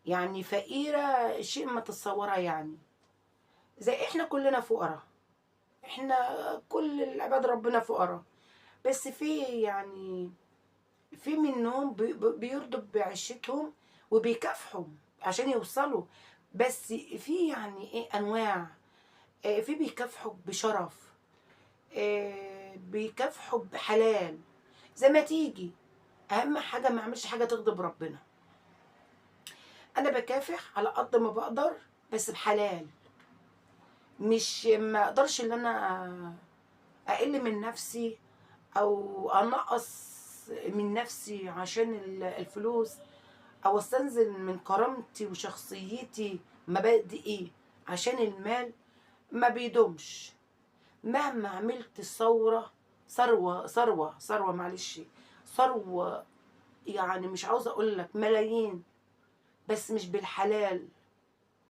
يعني فقيرة شيء ما تتصورها يعني. زي احنا كلنا فقراء، احنا كل العباد ربنا فقراء، بس في يعني في منهم بيرضوا بعيشتهم وبيكافحوا عشان يوصلوا. بس في يعني ايه انواع، في بيكافحوا بشرف، بيكافحوا بحلال زي ما تيجي. اهم حاجه ما اعملش حاجه تغضب ربنا. انا بكافح على قد ما بقدر بس بحلال. مش ما اقدرش ان انا اقل من نفسي او انقص من نفسي عشان الفلوس، او استنزل من كرامتي وشخصيتي مبادئي عشان المال. ما بيدومش. مهما عملت ثروة معلش، ثروة، يعني مش عاوزة اقول لك ملايين، بس مش بالحلال